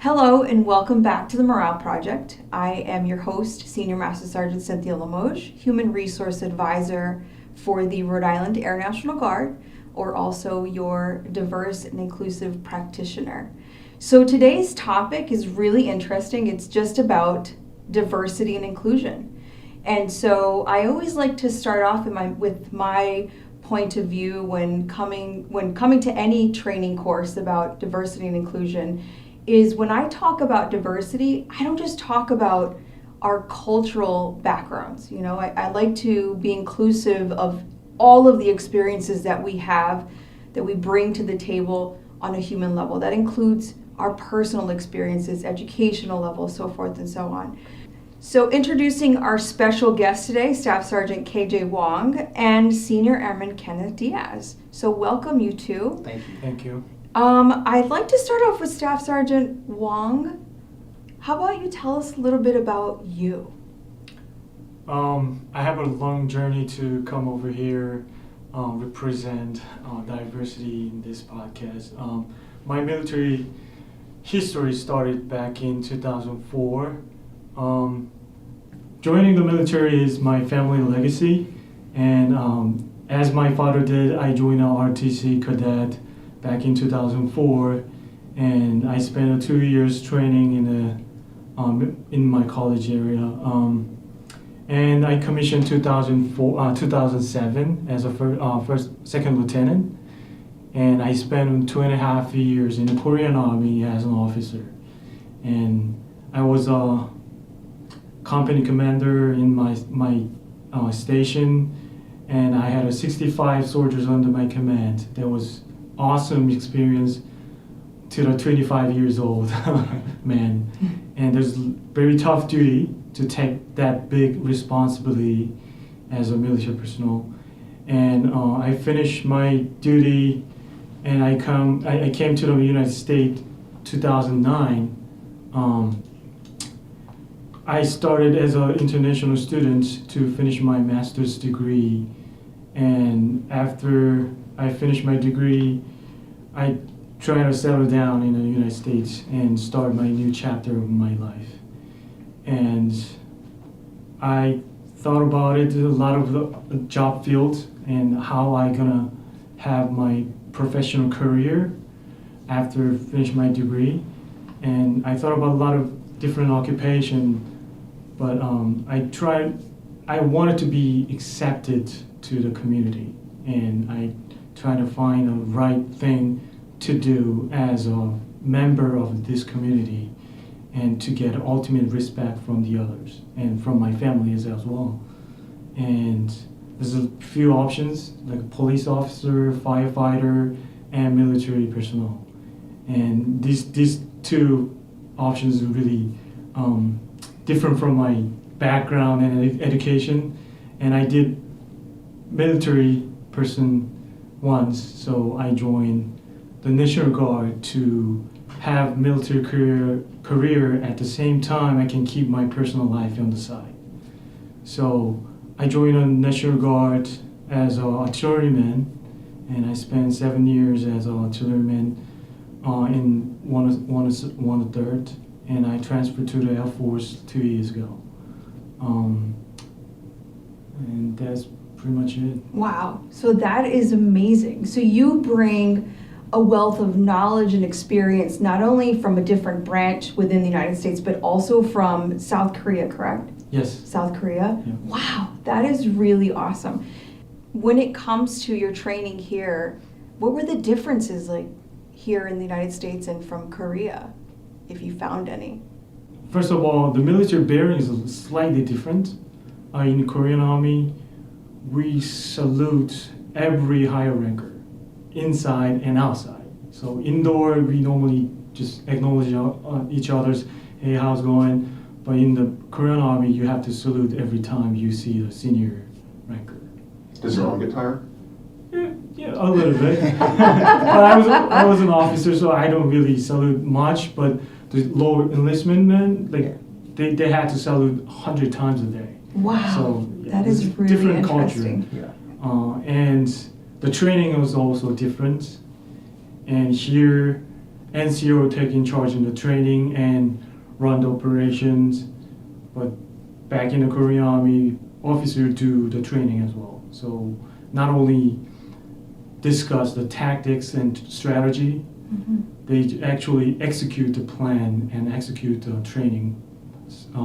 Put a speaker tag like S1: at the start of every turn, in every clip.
S1: Hello and welcome back to the Morale Project. I am your host, Senior Master Sergeant Cynthia Limoges, Human Resource Advisor for the Rhode Island Air National Guard, or also your diverse and inclusive practitioner. So today's topic is really interesting. It's just about diversity and inclusion. And so I always like to start off with my point of view when coming to any training course about diversity and inclusion is when I talk about diversity, I don't just talk about our cultural backgrounds. You know, I like to be inclusive of all of the experiences that we have, that we bring to the table on a human level. That includes our personal experiences, educational level, so forth and so on. So introducing our special guest today, Staff Sergeant KJ Huang and Senior Airman Kenneth Diaz. So welcome you two.
S2: Thank you.
S3: Thank you.
S1: I'd like to start off with Staff Sergeant Huang. How about you tell us a little bit about you?
S3: I have a long journey to come over here, represent diversity in this podcast. My military history started back in 2004. Joining the military is my family legacy, and as my father did, I joined our RTC cadet back in 2004, and I spent 2 years training in my college area. And I commissioned 2007 as a second lieutenant, and I spent 2.5 years in the Korean Army as an officer. And I was a company commander in my station, and I had 65 soldiers under my command. That was awesome experience to the 25 years old man. And there's very tough duty to take that big responsibility as a military personnel. And I finished my duty, and I came to the United States 2009. I started as an international student to finish my master's degree, and after I finished my degree, I tried to settle down in the United States and start my new chapter of my life. And I thought about it, a lot of the job fields and how I gonna have my professional career after finish my degree. And I thought about a lot of different occupation, but I wanted to be accepted to the community, and I tried to find the right thing to do as a member of this community and to get ultimate respect from the others and from my family as well. And there's a few options like police officer, firefighter, and military personnel. And these two options are really different from my background and education. And I did military person once, so I joined the National Guard to have military career at the same time I can keep my personal life on the side. So I joined the National Guard as an artilleryman, and I spent 7 years as an artilleryman in 103rd, and I transferred to the Air Force 2 years ago. And that's pretty much it.
S1: Wow, so that is amazing. So you bring a wealth of knowledge and experience, not only from a different branch within the United States, but also from South Korea, correct?
S3: Yes.
S1: South Korea?
S3: Yeah.
S1: Wow, that is really awesome. When it comes to your training here, what were the differences like here in the United States and from Korea, if you found any?
S3: First of all, the military bearing is slightly different. In the Korean Army, we salute every higher ranker, inside and outside. So indoor, we normally just acknowledge each other's, hey, how's it going? But in the Korean Army, you have to salute every time you see the senior ranker.
S2: Does your arm get tired?
S3: Yeah, a little bit. But I was an officer, so I don't really salute much. But the lower enlistment men, they had to salute 100 times a day.
S1: Wow,
S3: So
S1: that is really
S3: different
S1: interesting.
S3: culture. Yeah. And the training was also different. And here, NCO taking charge in the training and run the operations, but back in the Korean Army, officers do the training as well. So not only discuss the tactics and strategy, they actually execute the plan and execute the training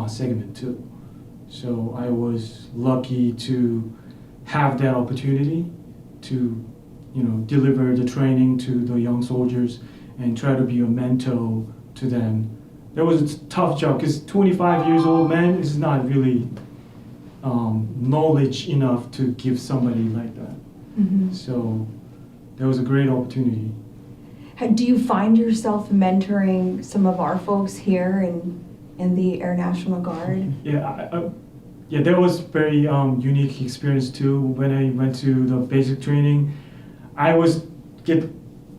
S3: segment too. So I was lucky to have that opportunity to, deliver the training to the young soldiers and try to be a mentor to them. That was a tough job because 25 years old man is not really knowledge enough to give somebody like that. So that was a great opportunity.
S1: Do you find yourself mentoring some of our folks here in the Air National Guard?
S3: Yeah, that was very unique experience too. When I went to the basic training, I was get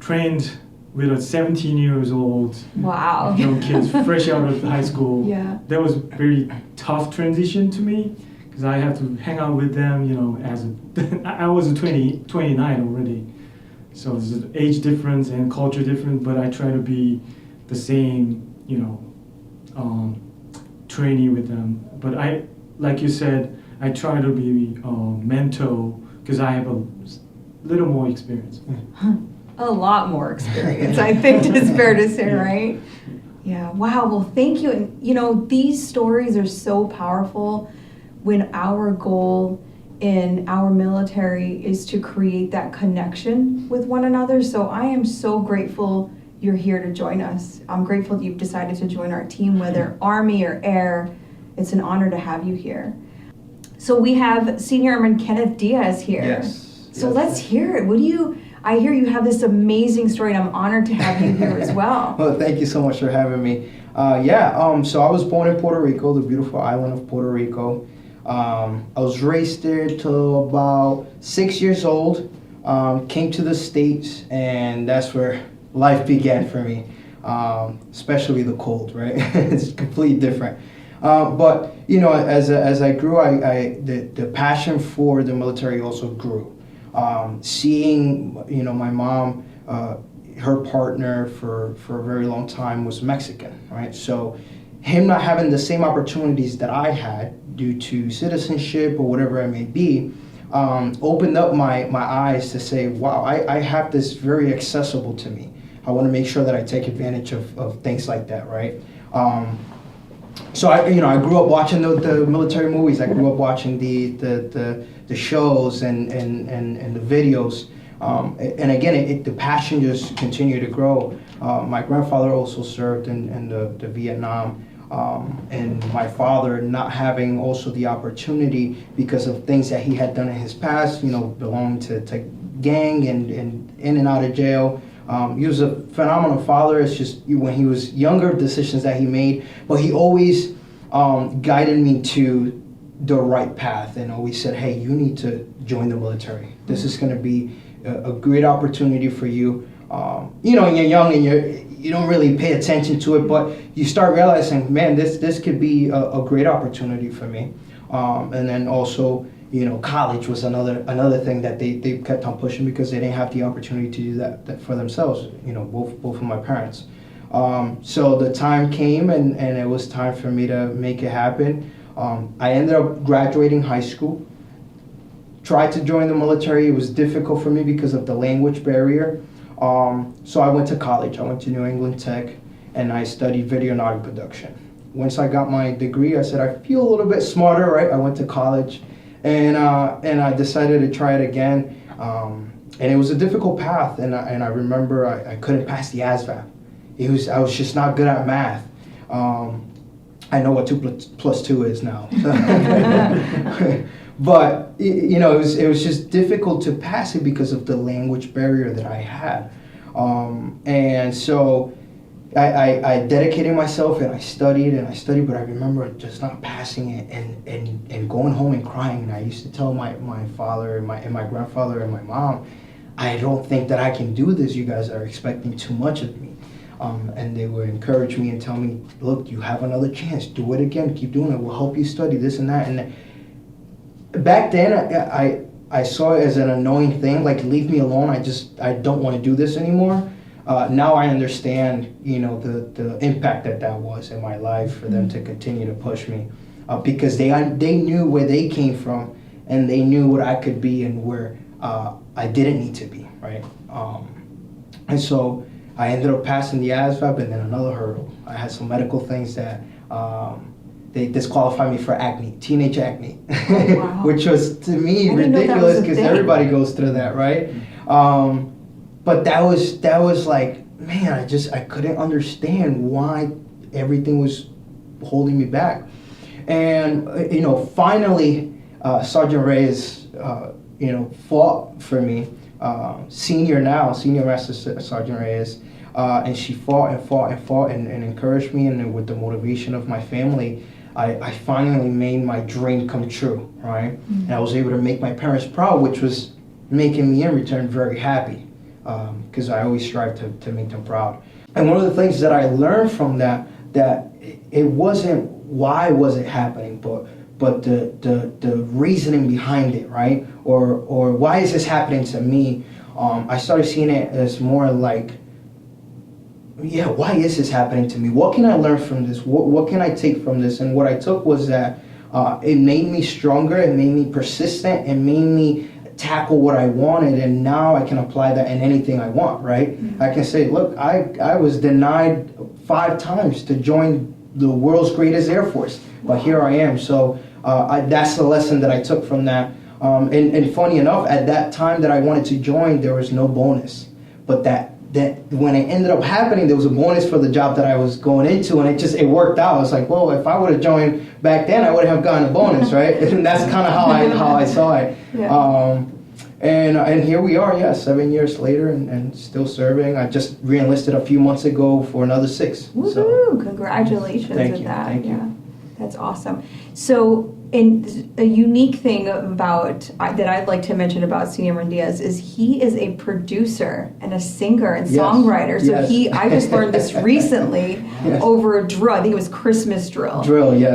S3: trained with a 17 years old
S1: Wow.
S3: young kids fresh out of high school.
S1: Yeah.
S3: That was a very tough transition to me because I have to hang out with them, I was 29 already. So there's an age difference and culture difference, but I try to be the same, trainee with them. But like you said, I try to be a mentor because I have a little more experience.
S1: A lot more experience, I think is fair to say, right? Yeah, wow, well, thank you. And, these stories are so powerful when our goal in our military is to create that connection with one another. So I am so grateful you're here to join us. I'm grateful that you've decided to join our team, whether Army or Air. It's an honor to have you here. So we have Senior Airman Kenneth Diaz here.
S4: Yes.
S1: So let's hear it. I hear you have this amazing story, and I'm honored to have you here as well.
S4: Well, thank you so much for having me. So I was born in Puerto Rico, the beautiful island of Puerto Rico. I was raised there till about 6 years old. Came to the States, and that's where life began for me. Especially the cold, right? It's completely different. But as I grew, the passion for the military also grew. Seeing my mom, her partner for a very long time was Mexican, right? So him not having the same opportunities that I had due to citizenship or whatever it may be, opened up my eyes to say, wow, I have this very accessible to me. I want to make sure that I take advantage of things like that, right? So I grew up watching the military movies. I grew up watching the shows and the videos. And again, the passion just continued to grow. My grandfather also served in the Vietnam. And my father not having also the opportunity because of things that he had done in his past, belonging to gang and in and out of jail. He was a phenomenal father. It's just when he was younger, decisions that he made, but he always guided me to the right path and always said, hey, you need to join the military. This is going to be a great opportunity for you. And you're young and you don't really pay attention to it, but you start realizing, man, this could be a great opportunity for me. And then also, college was another thing that they kept on pushing because they didn't have the opportunity to do that for themselves, both of my parents. So the time came and it was time for me to make it happen. I ended up graduating high school, tried to join the military. It was difficult for me because of the language barrier. So I went to college. I went to New England Tech and I studied video and audio production. Once I got my degree, I said, I feel a little bit smarter, right? I went to college and I decided to try it again. And it was a difficult path. And I remember I couldn't pass the ASVAB. I was just not good at math. I know what 2 plus 2 is now. But it was just difficult to pass it because of the language barrier that I had. And so I dedicated myself and I studied, but I remember just not passing it and going home and crying. And I used to tell my father and my grandfather and my mom, I don't think that I can do this. You guys are expecting too much of me. And they would encourage me and tell me, look, you have another chance. Do it again. Keep doing it. We'll help you study this and that. And back then, I saw it as an annoying thing. Like, leave me alone. I don't want to do this anymore. now I understand, the impact that was in my life for them to continue to push me, because they knew where they came from, and they knew what I could be and where I didn't need to be, right? And so I ended up passing the ASVAB, and then another hurdle. I had some medical things that they disqualified me for acne, teenage acne,
S1: Oh, wow.
S4: which was to me
S1: I didn't know that was
S4: ridiculous
S1: a
S4: because
S1: thing.
S4: everybody goes through that, right? But that was like, man, I couldn't understand why everything was holding me back. And finally, Sergeant Reyes, fought for me. Senior Master Sergeant Reyes, and she fought and encouraged me, and with the motivation of my family, I finally made my dream come true, right?
S1: Mm-hmm.
S4: And I was able to make my parents proud, which was making me in return very happy, because I always strive to make them proud. And one of the things that I learned from that it wasn't why was it happening, but the reasoning behind it, right? Or why is this happening to me? I started seeing it as more like, yeah, why is this happening to me? What can I learn from this? What can I take from this? And what I took was that it made me stronger, it made me persistent, it made me tackle what I wanted, and now I can apply that in anything I want, right? Mm-hmm. I can say, look, I was denied 5 times to join the world's greatest Air Force, but here I am. So that's the lesson that I took from that. And funny enough, at that time that I wanted to join, there was no bonus. But that when it ended up happening, there was a bonus for the job that I was going into, and it worked out. I was like, well, if I would have joined back then, I would have gotten a bonus, right? And that's kind of how I saw it. Yeah. And here we are, 7 years later, and still serving. I just re-enlisted a few months ago for another 6.
S1: Woohoo!
S4: So,
S1: Congratulations with that.
S4: Thank you.
S1: That's awesome. So, and a unique thing about that I'd like to mention about Senior Diaz is he is a producer and a singer and songwriter. So I just learned this recently over a drill. I think it was Christmas drill.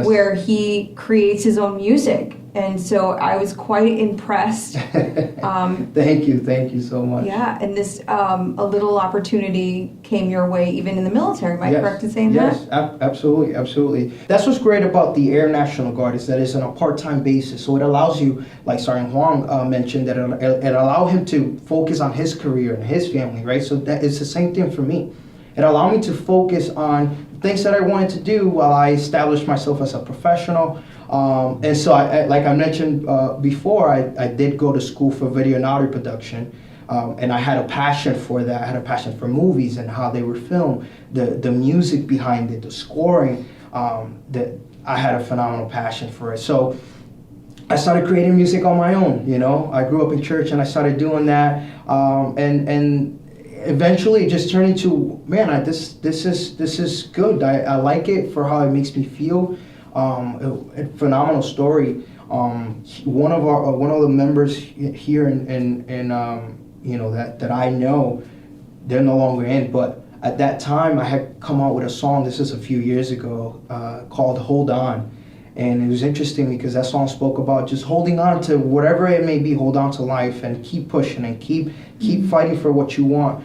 S1: Where he creates his own music. And so I was quite impressed.
S4: Thank you so much.
S1: Yeah, and this a little opportunity came your way even in the military. Am I correct in saying that?
S4: Yes, absolutely. That's what's great about the Air National Guard is that it's on a part-time basis. So it allows you, like Sergeant Huang mentioned, that it allowed him to focus on his career and his family, right? So that it's the same thing for me. It allowed me to focus on things that I wanted to do while I established myself as a professional. And so, like I mentioned before, I did go to school for video and audio production, and I had a passion for that. I had a passion for movies and how they were filmed, the music behind it, the scoring. That I had a phenomenal passion for it. So I started creating music on my own. I grew up in church, and I started doing that, and eventually it just turned into, man, this is good. I like it for how it makes me feel. A phenomenal story. One of the members here in that I know, they're no longer in, but at that time I had come out with a song, this is a few years ago, called Hold On. And it was interesting because that song spoke about just holding on to whatever it may be, hold on to life and keep pushing and keep fighting for what you want.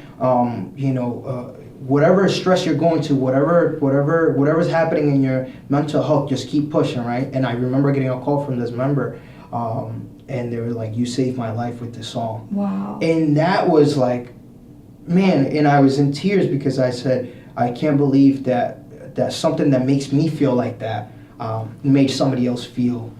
S4: Whatever stress you're going to, whatever's happening in your mental health, just keep pushing, right? And I remember getting a call from this member, and they were like, "You saved my life with this song."
S1: Wow.
S4: And that was like, man, and I was in tears because I said, I can't believe that something that makes me feel like that made somebody else feel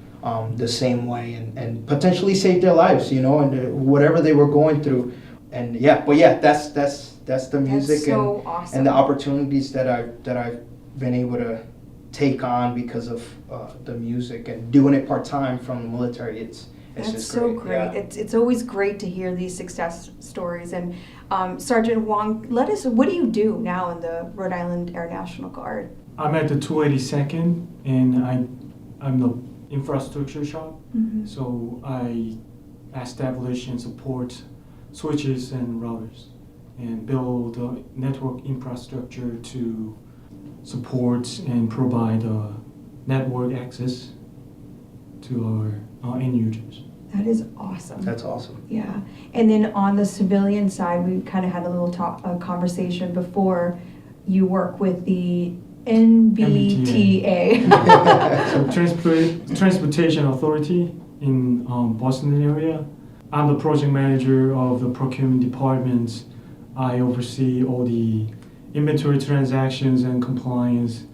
S4: the same way, and potentially saved their lives, and whatever they were going through. And that's the music.
S1: That's so awesome.
S4: And the opportunities that I've been able to take on because of the music and doing it part-time from the military. It's
S1: That's
S4: just
S1: so
S4: great.
S1: great.
S4: Yeah.
S1: It's always great to hear these success stories. And Sergeant Huang, what do you do now in the Rhode Island Air National Guard?
S3: I'm at the 282nd, and I'm the infrastructure shop.
S1: Mm-hmm.
S3: So I establish and support switches and routers and build a network infrastructure to support and provide network access to our end users.
S1: That is awesome.
S4: That's awesome.
S1: Yeah. And then on the civilian side, we kind of had a little conversation before. You work with the NBTA.
S3: So Transportation Authority in Boston area. I'm the project manager of the procurement departments. I oversee all the inventory transactions and compliance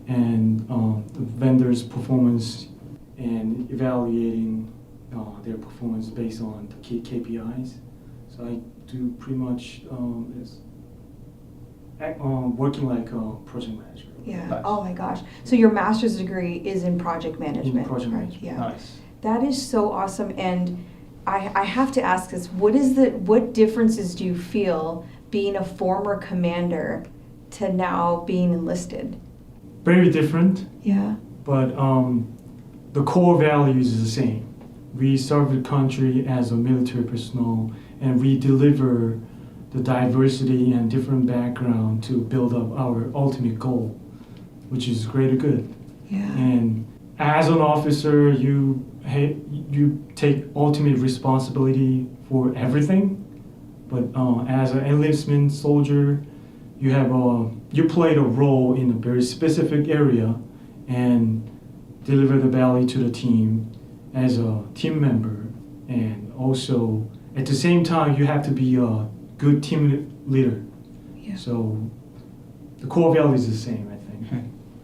S3: and the vendors' performance and evaluating their performance based on the key KPIs. So I do pretty much working like a project manager.
S1: Yeah.
S4: Nice.
S1: Oh my gosh. So your master's degree is in project management.
S3: In project
S1: right?
S3: management.
S1: Yeah.
S3: Nice.
S1: That is so awesome. And I have to ask this: what differences do you feel being a former commander to now being enlisted?
S3: Very different,
S1: Yeah.
S3: but the core values is the same. We serve the country as a military personnel, and we deliver the diversity and different background to build up our ultimate goal, which is greater good.
S1: Yeah.
S3: And as an officer, you take ultimate responsibility for everything. But as an enlistment soldier, you played a role in a very specific area and deliver the value to the team as a team member. And also, at the same time, you have to be a good team leader.
S1: Yeah.
S3: So the core value is the same, I think.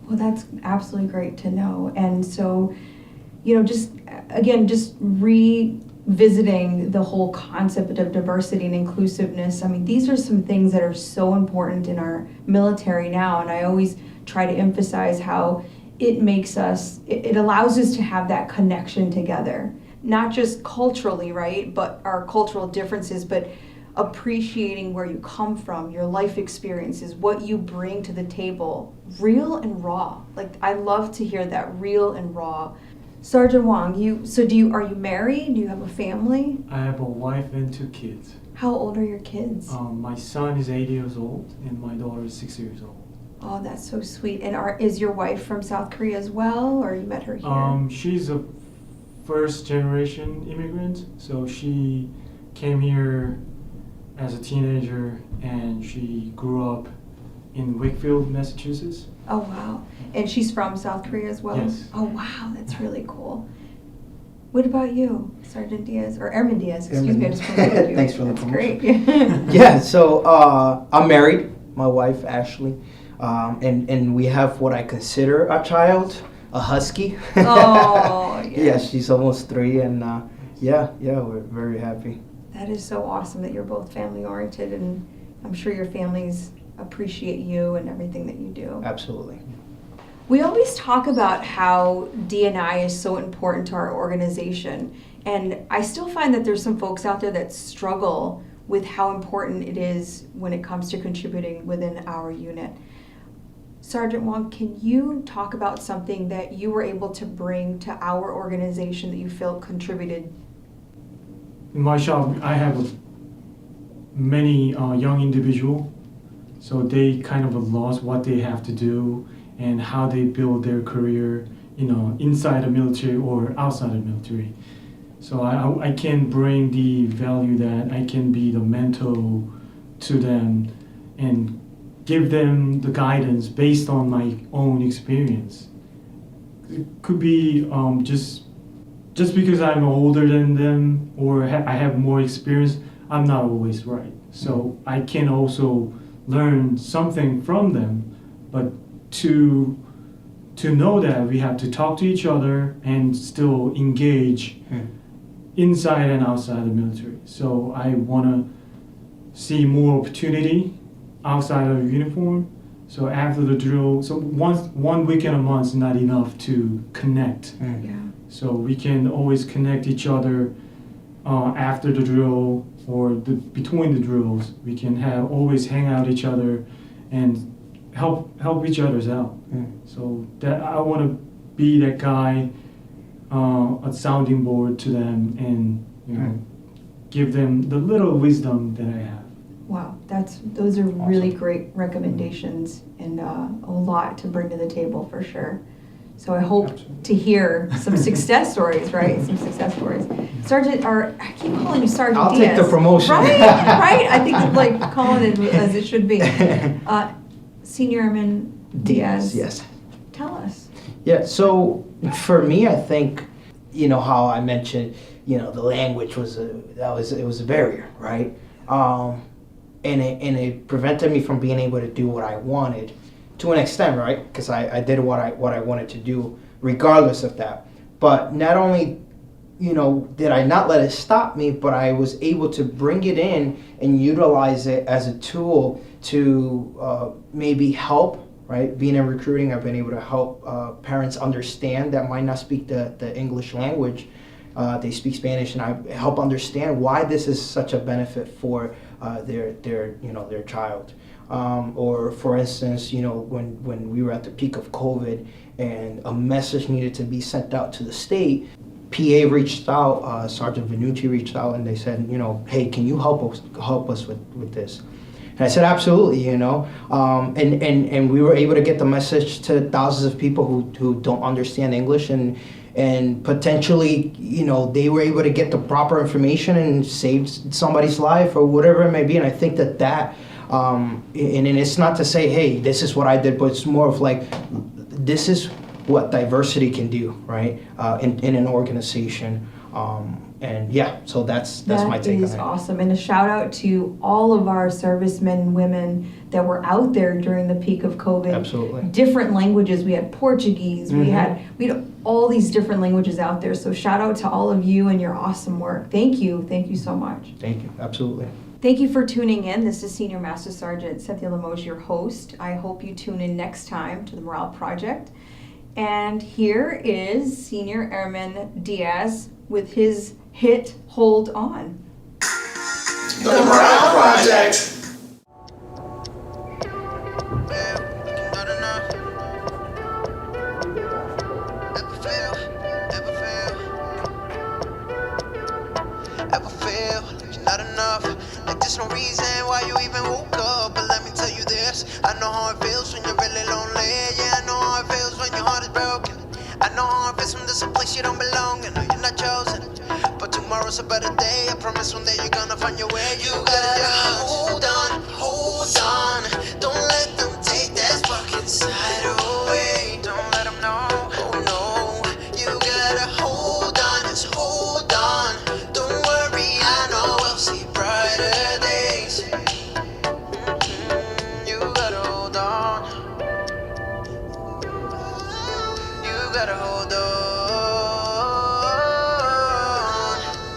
S1: Well, that's absolutely great to know. And so, just revisiting the whole concept of diversity and inclusiveness. I mean, these are some things that are so important in our military now. And I always try to emphasize how it allows us to have that connection together, not just culturally, right? But our cultural differences, but appreciating where you come from, your life experiences, what you bring to the table, real and raw. Like, I love to hear that, real and raw. Sergeant Huang, are you married? Do you have a family?
S3: I have a wife and 2 kids.
S1: How old are your kids?
S3: My son is 8 years old and my daughter is 6 years old.
S1: Oh, that's so sweet. And is your wife from South Korea as well, or you met her here?
S3: She's a first generation immigrant, so she came here as a teenager and she grew up in Wakefield, Massachusetts.
S1: Oh, wow. And she's from South Korea as well?
S3: Yes.
S1: Oh, wow, that's really cool. What about you, Sergeant Diaz, or Airman Diaz, excuse me, I just promoted you.
S4: Thanks for the
S1: That's
S4: promotion.
S1: great.
S4: Yeah, so I'm married, my wife Ashley, and we have what I consider a child, a husky.
S1: Oh, yeah.
S4: Yeah, she's almost 3, and yeah, we're very happy.
S1: That is so awesome that you're both family oriented, and I'm sure your families appreciate you and everything that you do.
S4: Absolutely.
S1: We always talk about how D&I is so important to our organization, and I still find that there's some folks out there that struggle with how important it is when it comes to contributing within our unit. Sergeant Huang, can you talk about something that you were able to bring to our organization that you felt contributed?
S3: In my shop, I have many young individuals, so they kind of lost what they have to do and how they build their career, inside the military or outside the military. So I can bring the value that I can be the mentor to them and give them the guidance based on my own experience. It could be just because I'm older than them or I have more experience, I'm not always right. So I can also learn something from them, but to know that we have to talk to each other and still engage inside and outside the military. So I want to see more opportunity outside of uniform. So after the drill, so one weekend a month is not enough to connect.
S1: Yeah.
S3: So we can always connect each other after the drill or between the drills. We can always hang out each other and help each other's out. So that I want to be that guy, a sounding board to them, and give them the little wisdom that I have.
S1: Wow, those are really
S4: Awesome.
S1: great recommendations and a lot to bring to the table for sure. So I hope
S3: Absolutely.
S1: to hear some success stories, right? Some success stories. Sergeant, or I keep calling you Sergeant
S4: I'll
S1: Diaz.
S4: take the promotion.
S1: Right, right. I think I'm like calling it as it should be. Senior Airman Diaz.
S4: Yes.
S1: Tell us.
S4: Yeah, so for me, I think, how I mentioned, the language was a barrier, right? And it prevented me from being able to do what I wanted to an extent, right? Because I did what I wanted to do regardless of that. But not only, did I not let it stop me, but I was able to bring it in and utilize it as a tool to maybe help. Right, being in recruiting, I've been able to help parents understand that might not speak the English language. They speak Spanish, and I help understand why this is such a benefit for their child. Or for instance, when we were at the peak of COVID and a message needed to be sent out to the state, PA reached out, Sergeant Vannucci reached out, and they said, hey, can you help us with this? And I said, absolutely, and we were able to get the message to thousands of people who don't understand English, and potentially, they were able to get the proper information and saved somebody's life or whatever it may be. And I think that, and it's not to say, hey, this is what I did, but it's more of like, this is what diversity can do, right, in an organization. And yeah, so that's my take on it.
S1: That is awesome. And a shout out to all of our servicemen and women that were out there during the peak of COVID.
S4: Absolutely.
S1: Different languages. We had Portuguese.
S4: Mm-hmm.
S1: We had all these different languages out there. So shout out to all of you and your awesome work. Thank you. Thank you so much.
S4: Thank you. Absolutely.
S1: Thank you for tuning in. This is Senior Master Sergeant Cynthia Limoges, your host. I hope you tune in next time to the Morale Project. And here is Senior Airman Diaz with his hit Hold On.
S5: The Morale Project.
S6: Ever feel you're not enough? Like there's no reason why you even woke up. But let me tell you this, I know how it feels when you're really lonely. Yeah, I know how it feels when your heart is broken. I know how it feels when there's a place you don't belong. I know you're not chosen, but tomorrow's a better day. I promise one day you're gonna find your way. You gotta hold on, hold on. Don't let them take that spark inside away. Don't let them know, oh no. You gotta hold on, just hold on. Don't worry, I know we'll see brighter days. You gotta hold on. You gotta hold on.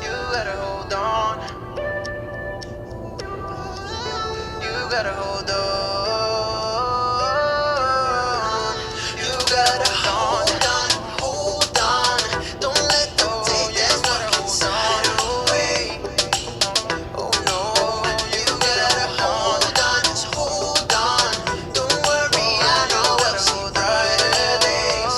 S6: You gotta hold on. You gotta hold on. You gotta hold on, hold on. Don't let them take that spark inside away. Oh no, you gotta hold on, just hold on. Don't worry, I know we'll see brighter days.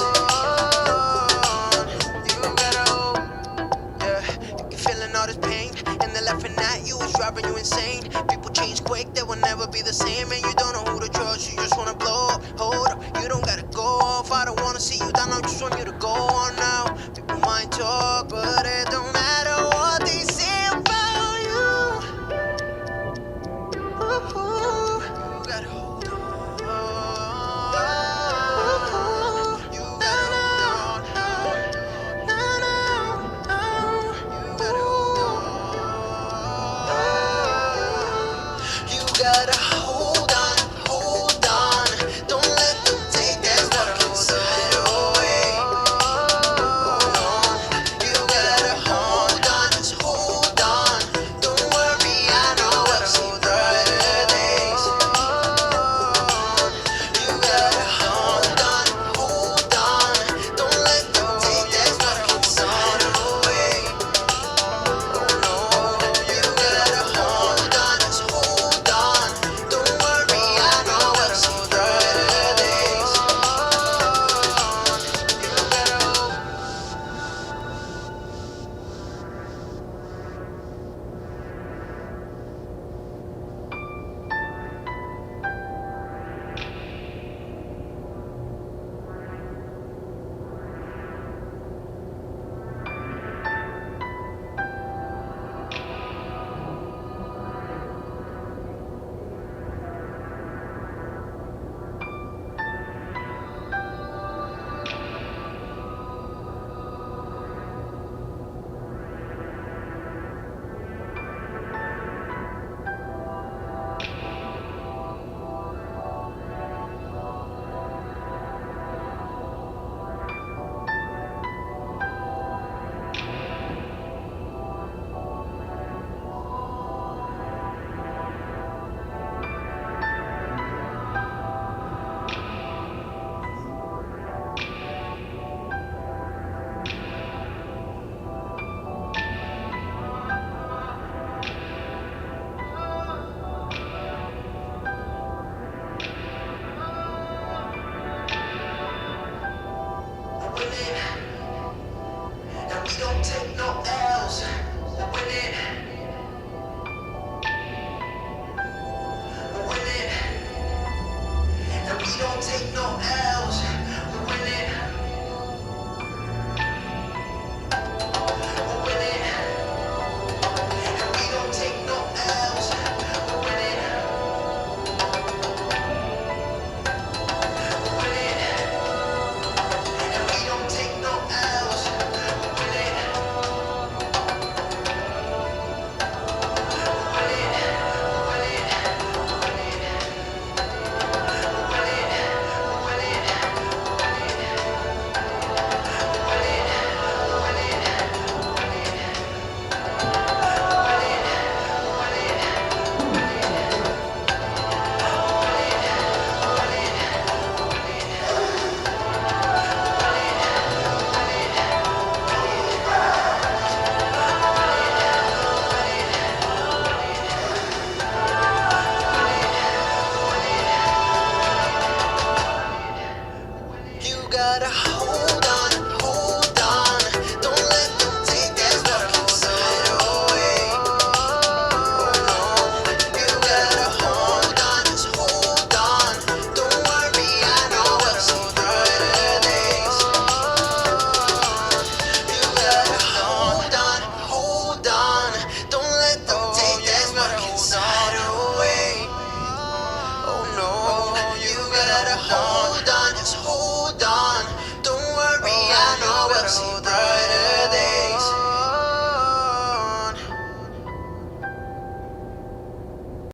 S6: don't take no L.